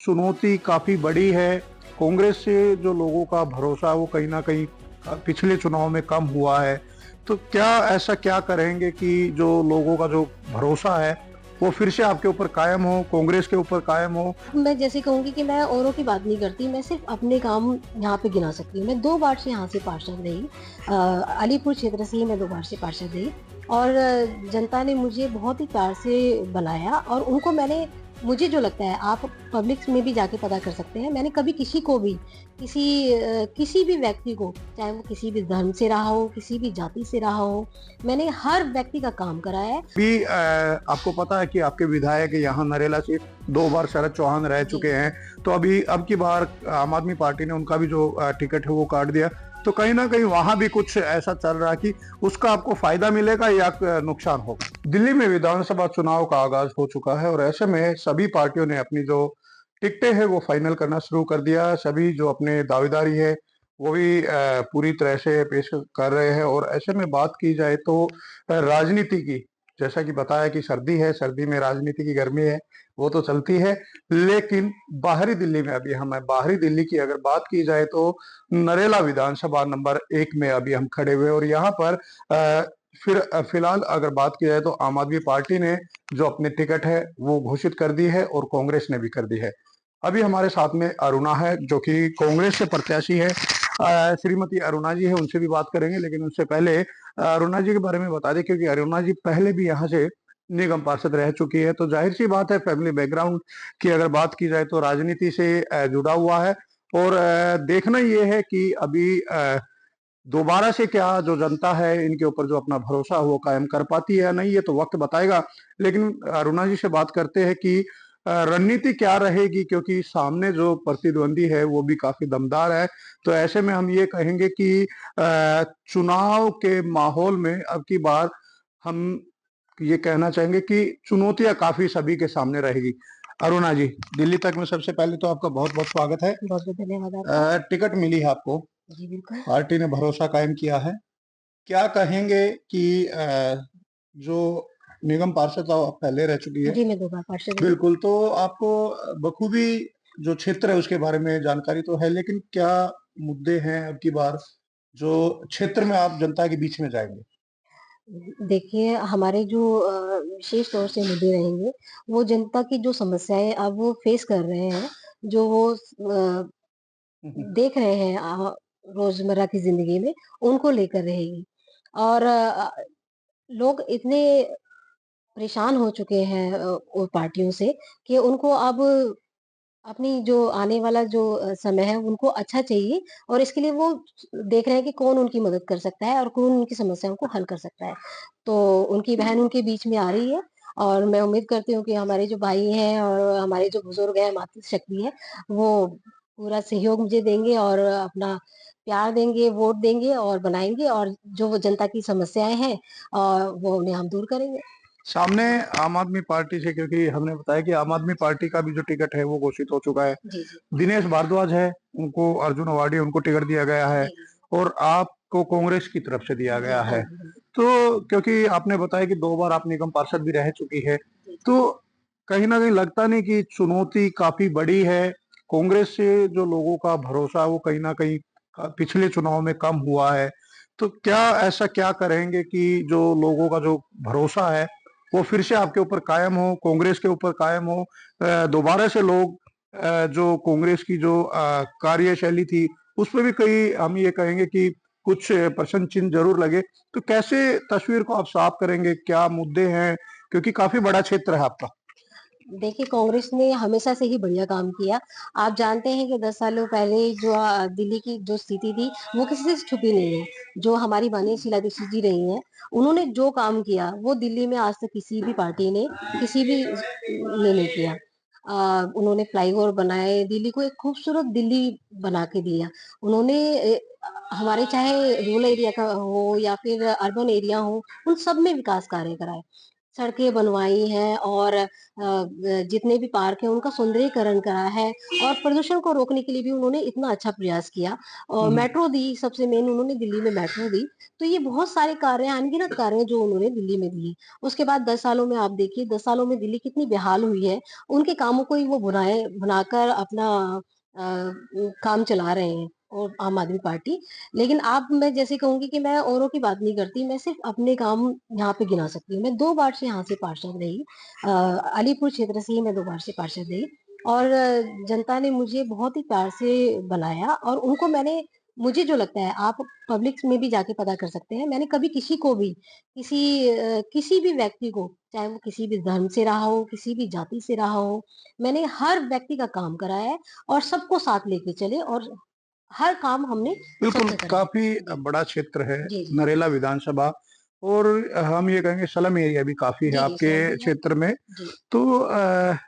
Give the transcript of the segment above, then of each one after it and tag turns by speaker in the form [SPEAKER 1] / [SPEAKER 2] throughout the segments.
[SPEAKER 1] चुनौती काफ़ी बड़ी है। कांग्रेस से जो लोगों का भरोसा वो कहीं न कहीं पिछले चुनाव में कम हुआ है। तो क्या ऐसा क्या करेंगे कि जो लोगों का जो भरोसा है, वो फिर से आपके ऊपर कायम हो, कांग्रेस के ऊपर कायम हो?
[SPEAKER 2] मैं जैसे कहूँगी कि मैं औरों की बात नहीं करती, मैं सिर्फ़ अपने काम यहाँ पे गिना सकती हूँ। मैं 2 बार से यहाँ से पार्षद रही। अलीपुर क्षेत्र से ही मैं 2 बार से पार्षद रही और जनता ने मुझे बहुत ही प्यार से बनाया और उनको मैंने मुझे जो लगता है आप पब्लिक में भी जाके पता कर सकते हैं, मैंने कभी किसी को भी किसी भी व्यक्ति को, चाहे वो किसी भी धर्म से रहा हो, किसी भी जाति से रहा हो, मैंने हर व्यक्ति का काम कराया है।
[SPEAKER 1] भी आपको पता है कि आपके विधायक यहाँ नरेला से 2 बार शरद चौहान रह
[SPEAKER 2] जी।
[SPEAKER 1] चुके हैं, तो अभी अब की बार आम आदमी पार्टी ने उनका भी जो टिकट है वो काट दिया। तो कहीं न कहीं वहाँ भी कुछ ऐसा चल रहा है कि उसका आपको फ़ायदा मिलेगा या नुकसान होगा? दिल्ली में विधानसभा चुनाव का आगाज़ हो चुका है और ऐसे में सभी पार्टियों ने अपनी जो टिकटें हैं वो फाइनल करना शुरू कर दिया। सभी जो अपने दावेदारी है, वो भी पूरी तरह से पेश कर रहे हैं और ऐसे में बात की जाए तो राजनीति की, जैसा कि बताया कि सर्दी है, सर्दी में राजनीति की गर्मी है, वो तो चलती है। लेकिन बाहरी दिल्ली में अभी हम बाहरी दिल्ली की अगर बात की जाए तो नरेला विधानसभा नंबर 1 में अभी हम खड़े हुए और यहाँ पर फिलहाल अगर बात की जाए तो आम आदमी पार्टी ने जो अपनी टिकट है वो घोषित कर दी है और कांग्रेस ने भी कर दी है। अभी हमारे साथ में अरुणा है जो कि कांग्रेस से प्रत्याशी है। श्रीमती अरुणा जी है, उनसे भी बात करेंगे लेकिन उससे पहले अरुणा जी के बारे में बता दें क्योंकि अरुणा जी पहले भी यहाँ से निगम पार्षद रह चुकी है, तो ज़ाहिर-सी बात है फैमिली बैकग्राउंड की अगर बात की जाए तो राजनीति से जुड़ा हुआ है और देखना ये है कि अभी दोबारा से क्या जो जनता है इनके ऊपर जो अपना भरोसा है वो कायम कर पाती है या नहीं, ये तो वक़्त बताएगा। लेकिन अरुणा जी से बात करते हैं कि रणनीति क्या रहेगी क्योंकि सामने जो प्रतिद्वंदी है वो भी काफ़ी दमदार है। तो ऐसे में हम ये कहेंगे कि चुनाव के माहौल में अब की बार हम ये कहना चाहेंगे कि चुनौतियाँ काफ़ी सभी के सामने रहेगी। अरुणा जी, दिल्ली तक में सबसे पहले तो आपका बहुत-बहुत स्वागत है।
[SPEAKER 2] बहुत-बहुत धन्यवाद आपका।
[SPEAKER 1] टिकट मिली है आपको,
[SPEAKER 2] जी, बिल्कुल।
[SPEAKER 1] पार्टी ने भरोसा कायम किया है। क्या कहेंगे कि जो निगम पार्षद आप पहले रह चुकी है,
[SPEAKER 2] जी, मैं 2 बार पार्षद रही।
[SPEAKER 1] बिल्कुल, तो आपको बखूबी जो क्षेत्र है उसके बारे में जानकारी तो है, लेकिन क्या मुद्दे हैं अब की बार जो क्षेत्र में आप जनता के बीच में जाएँगे?
[SPEAKER 2] देखिए, हमारे जो विशेष तौर से मुद्दे रहेंगे, वो जनता की जो समस्याएँ अब वो फेस कर रहे हैं, जो वो
[SPEAKER 1] हुँ, हुँ।
[SPEAKER 2] देख रहे हैं रोज़मर्रा की ज़िंदगी में, उनको लेकर रहेगी। और लोग इतने परेशान हो चुके हैं वो पार्टियों से कि उनको अब अपनी जो आने वाला जो समय है उनको अच्छा चाहिए और इसके लिए वो देख रहे हैं कि कौन उनकी मदद कर सकता है और कौन उनकी समस्याओं को हल कर सकता है। तो उनकी बहन उनके बीच में आ रही है और मैं उम्मीद करती हूँ कि हमारे जो भाई हैं और हमारे जो बुजुर्ग हैं, मातृशक्ति है, वो पूरा सहयोग मुझे देंगे और अपना प्यार देंगे, वोट देंगे और बनाएँगे और जो वो जनता की समस्याएँ हैं वो उन्हें हम दूर करेंगे।
[SPEAKER 1] सामने आम आदमी पार्टी से क्योंकि हमने बताया कि आम आदमी पार्टी का भी जो टिकट है वो घोषित हो चुका है।
[SPEAKER 2] जी, जी।
[SPEAKER 1] दिनेश भारद्वाज है, उनको अर्जुन अवार्डी उनको टिकट दिया गया है
[SPEAKER 2] जी, जी, जी।
[SPEAKER 1] और आपको कांग्रेस की तरफ से दिया
[SPEAKER 2] जी,
[SPEAKER 1] गया
[SPEAKER 2] हाँ
[SPEAKER 1] है।
[SPEAKER 2] जी, हाँ जी।
[SPEAKER 1] तो क्योंकि आपने बताया कि 2 बार आप निगम पार्षद भी रह चुकी है,
[SPEAKER 2] जी, जी।
[SPEAKER 1] तो कहीं न कहीं लगता नहीं कि चुनौती काफ़ी बड़ी है? कांग्रेस से जो लोगों का भरोसा वो कहीं न कहीं पिछले चुनाव में कम हुआ है। तो क्या ऐसा क्या करेंगे कि जो लोगों का जो भरोसा है, वो फिर से आपके ऊपर कायम हो, कांग्रेस के ऊपर कायम हो? दोबारा से लोग जो कांग्रेस की जो कार्यशैली थी, उसपे भी कई हम ये कहेंगे कि कुछ प्रश्न चिन्ह ज़रूर लगे। तो कैसे तस्वीर को आप साफ करेंगे? क्या मुद्दे हैं? क्योंकि काफ़ी बड़ा क्षेत्र है आपका।
[SPEAKER 2] देखिए, कांग्रेस ने हमेशा से ही बढ़िया काम किया। आप जानते हैं कि 10 सालों पहले जो दिल्ली की जो स्थिति थी, वो किसी से छुपी नहीं है। जो हमारी माननीय शीला दीक्षित जी रही हैं, उन्होंने जो काम किया, वो दिल्ली में आज तक किसी भी पार्टी ने, किसी भी ने नहीं किया। उन्होंने फ्लाईओवर बनाए, दिल्ली को एक खूबसूरत दिल्ली बना के दिया। उन्होंने हमारे चाहे रूरल एरिया का हो या फिर अर्बन एरिया हो, उन सब में विकास कार्य कराए। सड़कें बनवाई हैं और जितने भी पार्क हैं उनका सौंदर्यीकरण करा है और प्रदूषण को रोकने के लिए भी उन्होंने इतना अच्छा प्रयास किया और
[SPEAKER 1] हम्म।
[SPEAKER 2] मेट्रो दी, सबसे मेन उन्होंने दिल्ली में मेट्रो दी। तो ये बहुत सारे कार्य हैं, अनगिनत कार्य हैं जो उन्होंने दिल्ली में दिए। उसके बाद 10 सालों में आप देखिए 10 सालों में दिल्ली कितनी बेहाल हुई है। उनके कामों को ही वो बनाकर अपना काम चला रहे हैं और आम आदमी पार्टी। लेकिन आप मैं जैसे कहूँगी कि मैं औरों की बात नहीं करती, मैं सिर्फ़ अपने काम यहाँ पे गिना सकती हूँ। मैं 2 बार से यहाँ से पार्षद रही। अलीपुर क्षेत्र से ही मैं 2 बार से पार्षद रही और जनता ने मुझे बहुत ही प्यार से बनाया और उनको मैंने मुझे जो लगता है आप पब्लिक में भी जाके पता कर सकते हैं, मैंने कभी किसी को भी किसी भी व्यक्ति को, चाहे वो किसी भी धर्म से रहा हो, किसी भी जाति से रहा हो, मैंने हर व्यक्ति का काम कराया है और सबको साथ लेके चले और हर काम हमने
[SPEAKER 1] बिल्कुल,
[SPEAKER 2] सबसे कराया।
[SPEAKER 1] काफ़ी
[SPEAKER 2] जी।
[SPEAKER 1] बड़ा क्षेत्र है
[SPEAKER 2] जी, जी।
[SPEAKER 1] नरेला विधानसभा और हम ये कहेंगे स्लम एरिया भी काफ़ी है
[SPEAKER 2] जी, जी,
[SPEAKER 1] आपके
[SPEAKER 2] सलाम भी है।
[SPEAKER 1] क्षेत्र में।
[SPEAKER 2] जी।
[SPEAKER 1] तो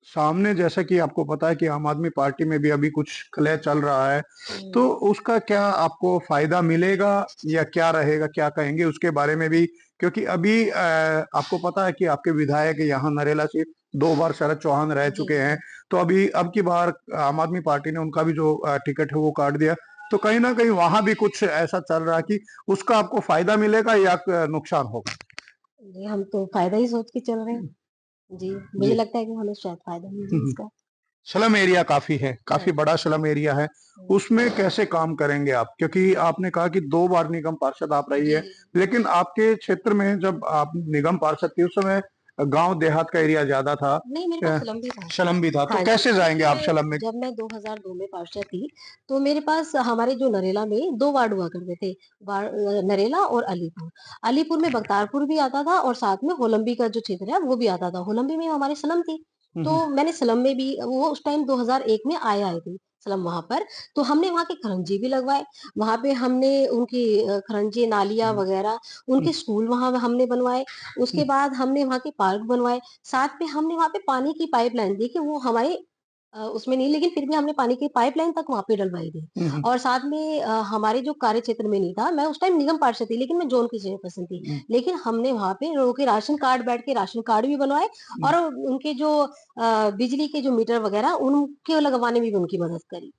[SPEAKER 1] सामने जैसा कि आपको पता है कि आम आदमी पार्टी में भी अभी कुछ कलह चल रहा है, तो
[SPEAKER 2] हुँ।
[SPEAKER 1] उसका क्या आपको फ़ायदा मिलेगा या क्या रहेगा? क्या कहेंगे उसके बारे में भी? क्योंकि अभी आपको पता है कि आपके विधायक यहाँ नरेला से 2 बार शरद चौहान रह
[SPEAKER 2] जी,
[SPEAKER 1] चुके हैं,
[SPEAKER 2] जी।
[SPEAKER 1] तो अभी अब की बार आम आदमी पार्टी ने उनका भी जो टिकट है वो काट दिया। तो कहीं न कहीं वहाँ भी कुछ ऐसा चल रहा है कि उसका आपको फ़ायदा मिलेगा या नुकसान होगा?
[SPEAKER 2] जी, हम तो फ़ायदा ही सोच के चल रहे हैं। जी, मुझे
[SPEAKER 1] जी।
[SPEAKER 2] लगता है कि हमें शायद फ़ायदा
[SPEAKER 1] हुँ,
[SPEAKER 2] मिले
[SPEAKER 1] हुँ।
[SPEAKER 2] इसका।
[SPEAKER 1] स्लम एरिया काफ़ी है,
[SPEAKER 2] हाँ
[SPEAKER 1] काफ़ी
[SPEAKER 2] जी।
[SPEAKER 1] बड़ा स्लम एरिया है।
[SPEAKER 2] हुँ।
[SPEAKER 1] उसमें कैसे काम करेंगे आप? क्योंकि आपने कहा कि 2 बार निगम पार्षद आप रही
[SPEAKER 2] जी,
[SPEAKER 1] है,
[SPEAKER 2] जी।
[SPEAKER 1] लेकिन आपके क्षेत्र में जब आप निगम पार्षद थी उस समय गाँव देहात का एरिया ज़्यादा था।
[SPEAKER 2] नहीं, मेरे पास स्लम भी था।
[SPEAKER 1] स्लम भी था, तो
[SPEAKER 2] हाँ जी,
[SPEAKER 1] कैसे जाएँगे आप
[SPEAKER 2] देखिए
[SPEAKER 1] स्लम में?
[SPEAKER 2] जब मैं 2002 में पार्षद थी, तो मेरे पास हमारे जो नरेला में 2 वार्ड हुआ करते थे, नरेला और अलीपुर। अलीपुर में बख्तियारपुर भी आता था और साथ में होलंबी का जो क्षेत्र है, वो भी आता था। होलंबी में हमारी स्लम थी,
[SPEAKER 1] हुँ, हुँ।
[SPEAKER 2] तो मैंने स्लम में भी वो उस टाइम 2001 में आए थे स्लम वहाँ पर, तो हमने वहाँ के खरंजे भी लगवाए। वहाँ पे हमने उनकी खरंजे, नालियाँ वगैरह,
[SPEAKER 1] हुँ,
[SPEAKER 2] उनके स्कूल वहाँ हमने बनवाए।
[SPEAKER 1] हुँ,
[SPEAKER 2] उसके बाद हमने वहाँ के पार्क बनवाए। साथ में हमने वहाँ पे पानी की पाइपलाइन देखिए वो हमारे उसमें नहीं लेकिन फिर भी हमने पानी की पाइपलाइन तक वहाँ पे डलवाई थी।
[SPEAKER 1] हुँ, हुँ,
[SPEAKER 2] और साथ में हमारे जो कार्य क्षेत्र में नहीं था, मैं उस टाइम निगम पार्षद थी लेकिन मैं ज़ोन की चेयरपर्सन थी।
[SPEAKER 1] हुँ,
[SPEAKER 2] लेकिन हमने वहाँ पे लोगों के राशन कार्ड बैठ के राशन कार्ड भी बनवाए
[SPEAKER 1] हुँ।
[SPEAKER 2] और उनके जो बिजली के जो मीटर वगैरह उनके लगवाने में भी उनकी मदद करी।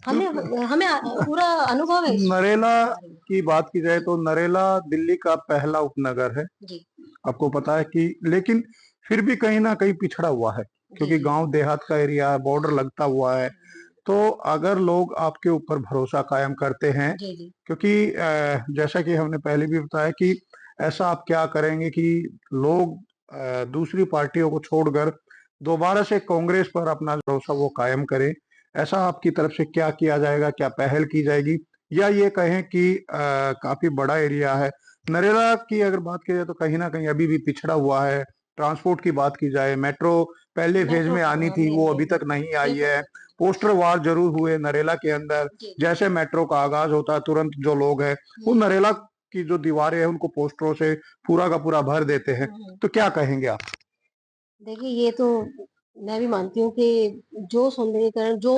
[SPEAKER 2] हमें
[SPEAKER 1] बिल्कुल।
[SPEAKER 2] हमें पूरा अनुभव है इस
[SPEAKER 1] नरेला
[SPEAKER 2] बारे में।
[SPEAKER 1] की बात की जाए
[SPEAKER 2] जी,
[SPEAKER 1] तो नरेला दिल्ली का पहला उपनगर है।
[SPEAKER 2] जी,
[SPEAKER 1] आपको पता है कि लेकिन फिर भी कहीं न कहीं पिछड़ा हुआ है,
[SPEAKER 2] जी,
[SPEAKER 1] क्योंकि
[SPEAKER 2] जी।
[SPEAKER 1] गाँव देहात का एरिया है, बॉर्डर लगता हुआ है।
[SPEAKER 2] हुँ,
[SPEAKER 1] तो अगर लोग आपके ऊपर भरोसा कायम करते हैं,
[SPEAKER 2] जी, जी।
[SPEAKER 1] क्योंकि जैसा कि हमने पहले भी बताया कि ऐसा आप क्या करेंगे कि लोग दूसरी पार्टियों को छोड़कर दोबारा से कांग्रेस पर अपना भरोसा वो कायम करें। ऐसा आपकी तरफ से क्या किया जाएगा? क्या पहल की जाएगी? या ये कहें कि काफ़ी बड़ा एरिया है। नरेला की अगर बात की जाए तो कहीं न कहीं अभी भी पिछड़ा हुआ है। ट्रांसपोर्ट की बात की जाए, मेट्रो पहले फ़ेज़
[SPEAKER 2] मेट्रो
[SPEAKER 1] में
[SPEAKER 2] का
[SPEAKER 1] आनी
[SPEAKER 2] हाँ,
[SPEAKER 1] थी,
[SPEAKER 2] मेन
[SPEAKER 1] वो
[SPEAKER 2] मेन
[SPEAKER 1] अभी तक
[SPEAKER 2] बिल्कुल,
[SPEAKER 1] नहीं आई
[SPEAKER 2] बिल्कुल,
[SPEAKER 1] है।
[SPEAKER 2] बिल्कुल।
[SPEAKER 1] पोस्टर वार ज़रूर हुए नरेला के अंदर।
[SPEAKER 2] जी, जी।
[SPEAKER 1] जैसे मेट्रो का आगाज़ होता है, तुरंत जो लोग हैं, वो
[SPEAKER 2] हुँ,
[SPEAKER 1] नरेला की जो दीवारें हैं, उनको पोस्टरों से पूरा का पूरा भर देते हैं।
[SPEAKER 2] हुँ, हुँ।
[SPEAKER 1] तो क्या कहेंगे आप?
[SPEAKER 2] देखिए, ये तो मैं भी मानती हूँ कि जो सौंदर्यीकरण जो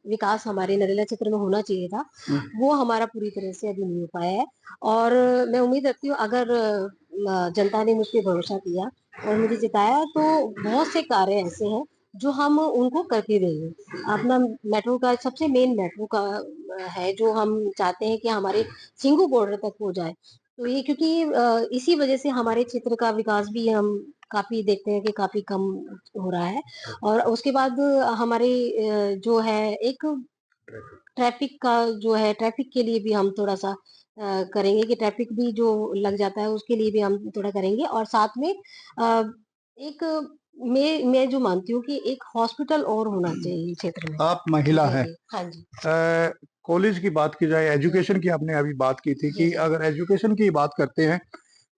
[SPEAKER 2] विकास हमारे नरेला क्षेत्र में होना चाहिए था,
[SPEAKER 1] हुँ,
[SPEAKER 2] वो हमारा पूरी तरह से अभी नहीं हो पाया है। और मैं उम्मीद रखती हूँ अगर जनता ने मुझ पे भरोसा किया और मुझे जिताया तो बहुत से कार्य ऐसे हैं जो हम उनको करके देंगे। अपना मेट्रो का सबसे मेन मेट्रो का है जो हम चाहते हैं कि हमारे सिंघू बॉर्डर तक हो जाए। तो ये क्योंकि इसी वजह से हमारे क्षेत्र का विकास भी हम काफ़ी देखते हैं कि काफ़ी कम हो रहा है और उसके बाद हमारे जो है एक ट्रैफ़िक का जो है ट्रैफ़िक के लिए भी हम थोड़ा-सा करेंगे कि ट्रैफ़िक भी जो लग जाता है उसके लिए भी हम थोड़ा करेंगे और साथ में एक मैं जो मानती हूँ कि एक हॉस्पिटल और होना चाहिए क्षेत्र में।
[SPEAKER 1] आप महिला
[SPEAKER 2] जी,
[SPEAKER 1] हैं।
[SPEAKER 2] जी। हाँ जी।
[SPEAKER 1] कॉलेज की बात की जाए,
[SPEAKER 2] हुँ।
[SPEAKER 1] एजुकेशन की आपने अभी बात की थी
[SPEAKER 2] जी,
[SPEAKER 1] कि
[SPEAKER 2] जी।
[SPEAKER 1] अगर एजुकेशन की बात करते हैं,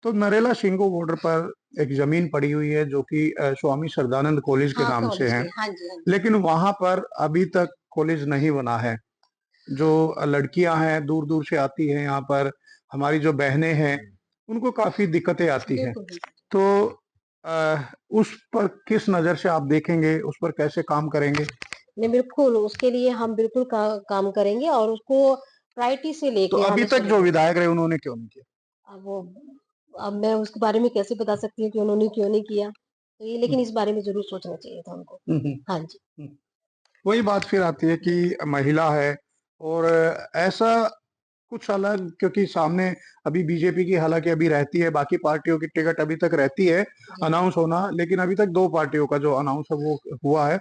[SPEAKER 1] तो नरेला शिंगो बॉर्डर पर एक ज़मीन पड़ी हुई है जो कि स्वामी श्रद्धानंद कॉलेज के
[SPEAKER 2] हाँ,
[SPEAKER 1] नाम से
[SPEAKER 2] कॉलेज
[SPEAKER 1] है।
[SPEAKER 2] के हाँ जी, हाँ जी।
[SPEAKER 1] लेकिन वहाँ पर अभी तक कॉलेज नहीं बना है। जो लड़कियाँ हैं, दूर-दूर से आती हैं यहाँ पर, हमारी जो बहनें हैं, उनको काफ़ी दिक्कतें आती हैं।
[SPEAKER 2] बिल्कुल, बिल्कुल।
[SPEAKER 1] तो उस पर किस नज़र से आप देखेंगे, उस पर कैसे काम करेंगे?
[SPEAKER 2] नहीं, बिल्कुल, उसके लिए हम बिल्कुल काम करेंगे और उसको प्रायोरिटी से
[SPEAKER 1] तो
[SPEAKER 2] लेके
[SPEAKER 1] अभी
[SPEAKER 2] हमें
[SPEAKER 1] तक जो
[SPEAKER 2] चलेंगे।
[SPEAKER 1] विधायक रहे उन्होंने क्यों नहीं किया?
[SPEAKER 2] अब वो अब मैं उसके बारे में कैसे बता सकती हूँ कि उन्होंने क्यों नहीं किया? तो ये
[SPEAKER 1] हुँ,
[SPEAKER 2] लेकिन इस बारे में ज़रूर सोचना चाहिए था उनको।
[SPEAKER 1] हुँ, हुँ,
[SPEAKER 2] हाँ जी।
[SPEAKER 1] हुँ। वही बात फिर आती है कि महिला है और ऐसा कुछ अलग क्योंकि सामने अभी बीजेपी की हालाँकि अभी रहती है, बाकी पार्टियों की टिकट अभी तक रहती है
[SPEAKER 2] जी, जी।
[SPEAKER 1] अनाउंस होना, लेकिन अभी तक 2 पार्टियों का जो अनाउंस है वो हुआ है।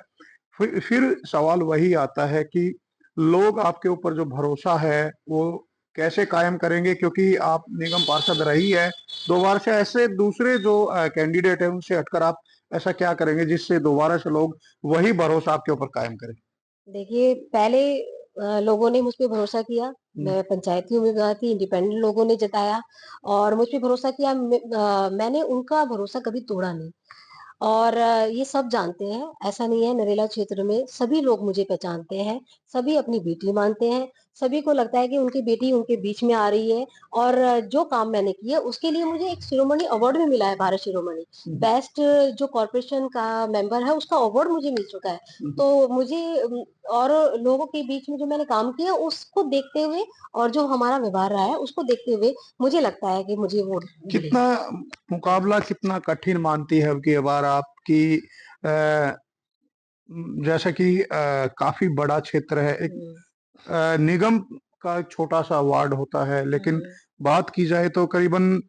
[SPEAKER 1] फिर सवाल वही आता है कि लोग आपके ऊपर जो भरोसा है, वो कैसे कायम करेंगे? क्योंकि आप निगम पार्षद रही है 2 बार से, ऐसे दूसरे जो कैंडिडेट हैं, उनसे हटकर आप ऐसा क्या करेंगे जिससे दोबारा से लोग वही भरोसा आपके ऊपर कायम करें?
[SPEAKER 2] देखिए, पहले लोगों ने मुझ पे भरोसा किया,
[SPEAKER 1] हुँ,
[SPEAKER 2] मैं पंचायती उम्मीदवार थी, इंडिपेंडेंट लोगों ने जताया और मुझ पे भरोसा किया। मैंने उनका भरोसा कभी तोड़ा नहीं। और ये सब जानते हैं, ऐसा नहीं है नरेला क्षेत्र में सभी लोग मुझे पहचानते हैं, सभी अपनी बेटी मानते हैं, सभी को लगता है कि उनकी बेटी उनके बीच में आ रही है और जो काम मैंने किया उसके लिए मुझे एक शिरोमणि अवार्ड भी मिला है, भारत शिरोमणि।
[SPEAKER 1] हुँ,
[SPEAKER 2] बेस्ट जो कॉर्पोरेशन का मेंबर है उसका अवार्ड मुझे मिल चुका है।
[SPEAKER 1] हुँ।
[SPEAKER 2] तो मुझे और लोगों के बीच में जो मैंने काम किया उसको देखते हुए और जो हमारा व्यवहार रहा है उसको देखते हुए मुझे लगता है कि मुझे वोट
[SPEAKER 1] कितना
[SPEAKER 2] मिलेगा।
[SPEAKER 1] मुकाबला कितना कठिन मानती है अब की बार आपकी जैसा कि काफ़ी बड़ा क्षेत्र है, एक
[SPEAKER 2] हुँ,
[SPEAKER 1] निगम का एक छोटा-सा वार्ड होता है,
[SPEAKER 2] हुँ,
[SPEAKER 1] लेकिन
[SPEAKER 2] हुँ।
[SPEAKER 1] बात की जाए तो करीबन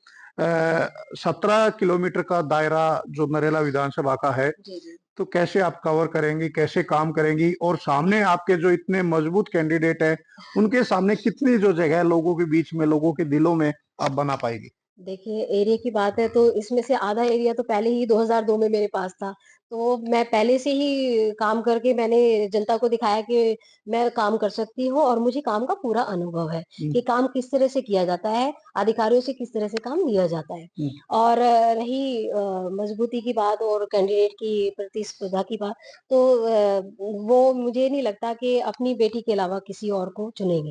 [SPEAKER 1] 17 किलोमीटर का दायरा जो नरेला विधानसभा का है,
[SPEAKER 2] जी, जी।
[SPEAKER 1] तो कैसे आप कवर करेंगी, कैसे काम करेंगी? और सामने आपके जो इतने मजबूत कैंडिडेट हैं, उनके सामने कितनी जो जगह लोगों के बीच में, लोगों के दिलों में आप बना पाएँगी?
[SPEAKER 2] देखिए, एरिया की बात है तो इसमें से आधा एरिया तो पहले ही 2002 में मेरे पास था। तो मैं पहले से ही काम करके मैंने जनता को दिखाया कि मैं काम कर सकती हूँ और मुझे काम का पूरा अनुभव है,
[SPEAKER 1] हुँ,
[SPEAKER 2] कि काम किस तरह से किया जाता है, अधिकारियों से किस तरह से काम लिया जाता है।
[SPEAKER 1] हुँ।
[SPEAKER 2] और रही मज़बूती की बात और कैंडिडेट की प्रतिस्पर्धा की बात, तो वो मुझे नहीं लगता कि अपनी बेटी के अलावा किसी और को चुनेंगे,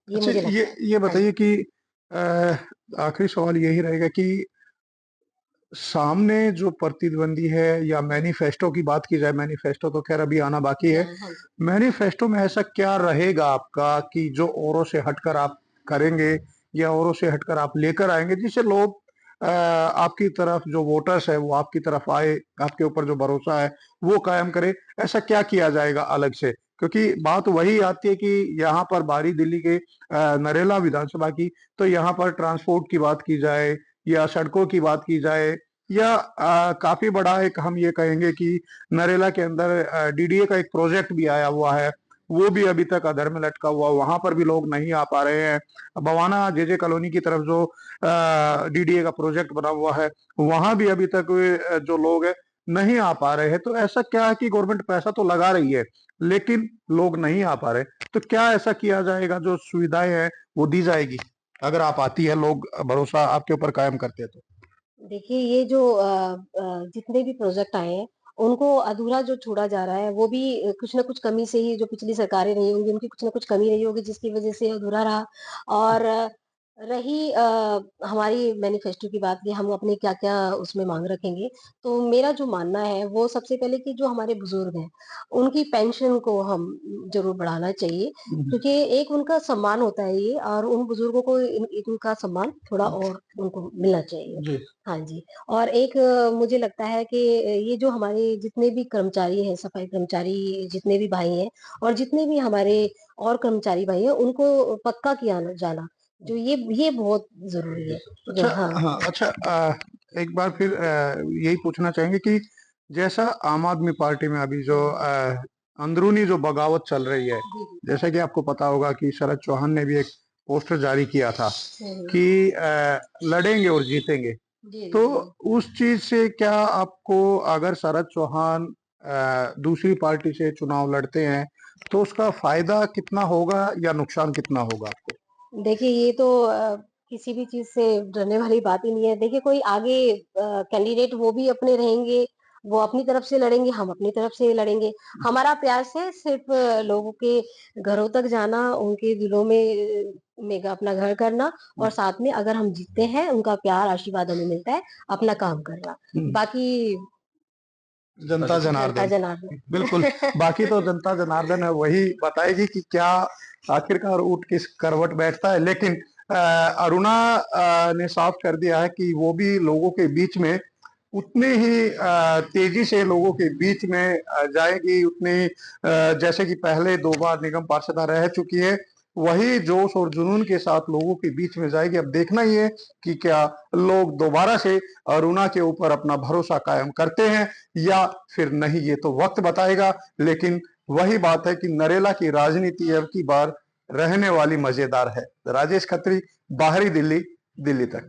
[SPEAKER 2] ये
[SPEAKER 1] अच्छा
[SPEAKER 2] मुझे
[SPEAKER 1] ये
[SPEAKER 2] लगता है।
[SPEAKER 1] ये
[SPEAKER 2] हाँ जी।
[SPEAKER 1] बताइए कि आखिरी सवाल यही रहेगा कि सामने जो प्रतिद्वंदी है या मैनिफेस्टो की बात की जाए, मैनिफेस्टो तो खैर अभी आना बाकी है।
[SPEAKER 2] हाँ जी।
[SPEAKER 1] मैनिफेस्टो में ऐसा क्या रहेगा आपका कि जो औरों से हटकर आप करेंगे या औरों से हटकर आप लेकर आएँगे जिससे लोग आपकी तरफ जो वोटर्स है वो आपकी तरफ आए, आपके ऊपर जो भरोसा है वो कायम करे, ऐसा क्या किया जाएगा अलग से? क्योंकि बात वही आती है कि यहाँ पर बाहरी दिल्ली के नरेला विधानसभा की, तो यहाँ पर ट्रांसपोर्ट की बात की जाए या सड़कों की बात की जाए या काफ़ी बड़ा एक हम ये कहेंगे कि नरेला के अंदर डीडीए का एक प्रोजेक्ट भी आया हुआ है, वो भी अभी तक अधर में लटका हुआ, वहाँ पर भी लोग नहीं आ पा रहे हैं। बवाना जेजे कॉलोनी की तरफ जो डीडीए का प्रोजेक्ट बना हुआ है, वहाँ भी अभी तक जो लोग हैं, नहीं आ पा रहे हैं। तो ऐसा क्या है कि गवर्नमेंट पैसा तो लगा रही है, लेकिन लोग नहीं आ पा रहे। तो क्या ऐसा किया जाएगा जो सुविधाएँ हैं, वो दी जाएगी? अगर आप आती है, लोग भरोसा आपके ऊपर कायम करते हैं तो?
[SPEAKER 2] देखिए, ये जो जितने भी प्रोजेक्ट आए हैं, उनको अधूरा जो छोड़ा जा रहा है, वो भी कुछ न कुछ कमी से ही जो पिछली सरकारें रही होंगी, उनकी कुछ न कुछ कमी रही होगी, जिसकी वजह से अधूरा रहा। और रही हमारी मैनिफेस्टो की बात कि हम अपने क्या-क्या उसमें माँग रखेंगे, तो मेरा जो मानना है, वो सबसे पहले कि जो हमारे बुज़ुर्ग हैं, उनकी पेंशन को हम ज़रूर बढ़ाना चाहिए,
[SPEAKER 1] हुँ, हुँ।
[SPEAKER 2] क्योंकि एक उनका सम्मान होता है ये और उन बुज़ुर्गों को इनका सम्मान थोड़ा और उनको मिलना चाहिए।
[SPEAKER 1] जी।
[SPEAKER 2] हाँ जी, और एक मुझे लगता है कि ये जो हमारे जितने भी कर्मचारी हैं, सफाई कर्मचारी जितने भी भाई हैं और जितने भी हमारे और कर्मचारी भाई हैं, उनको पक्का किया न जाना, जो ये बहुत ज़रूरी है। जो
[SPEAKER 1] अच्छा
[SPEAKER 2] हाँ।
[SPEAKER 1] हाँ, अच्छा एक बार फिर यही पूछना चाहेंगे कि जैसा आम आदमी पार्टी में अभी जो
[SPEAKER 2] हुँ,
[SPEAKER 1] अंदरूनी जो बगावत चल रही है,
[SPEAKER 2] जी, जी।
[SPEAKER 1] जैसा कि आपको पता होगा कि शरद चौहान ने भी एक पोस्टर जारी किया था
[SPEAKER 2] हुँ, हुँ।
[SPEAKER 1] कि लड़ेंगे और जीतेंगे।
[SPEAKER 2] जी,
[SPEAKER 1] तो
[SPEAKER 2] जी, जी।
[SPEAKER 1] उस चीज़ से क्या आपको अगर शरद चौहान दूसरी पार्टी से चुनाव लड़ते हैं, तो उसका फ़ायदा कितना होगा या नुकसान कितना होगा आपको?
[SPEAKER 2] देखिए, ये तो किसी भी चीज़ से डरने वाली बात ही नहीं है। देखिए, कोई आगे कैंडिडेट वो भी अपने रहेंगे, वो अपनी तरफ से लड़ेंगे, हम अपनी तरफ से लड़ेंगे। हमारा प्रयास है सिर्फ़ लोगों के घरों तक जाना, उनके दिलों में अपना घर करना और साथ में अगर हम जीतते हैं, उनका प्यार, आशीर्वाद हमें मिलता है, अपना काम करना।
[SPEAKER 1] हुँ।
[SPEAKER 2] बाकी
[SPEAKER 1] जनता
[SPEAKER 2] जनता
[SPEAKER 1] जनार्दन। बिल्कुल,
[SPEAKER 2] जनार्दन।
[SPEAKER 1] बाकी तो जनता जनार्दन है, वही बताएगी कि क्या आखिरकार ऊँट किस करवट बैठता है। लेकिन अरुणा ने साफ कर दिया है कि वो भी लोगों के बीच में उतने ही तेजी से लोगों के बीच में जाएगी, उतने ही जैसे कि पहले 2 बार निगम पार्षद रह चुकी है, वही जोश और जुनून के साथ लोगों के बीच में जाएगी। अब देखना ही है कि क्या लोग दोबारा से अरुणा के ऊपर अपना भरोसा कायम करते हैं या फिर नहीं, ये तो वक्त बताएगा। लेकिन वही बात है कि नरेला की राजनीति अब की बार रहने वाली मजेदार है। राजेश खत्री, बाहरी दिल्ली, दिल्ली तक।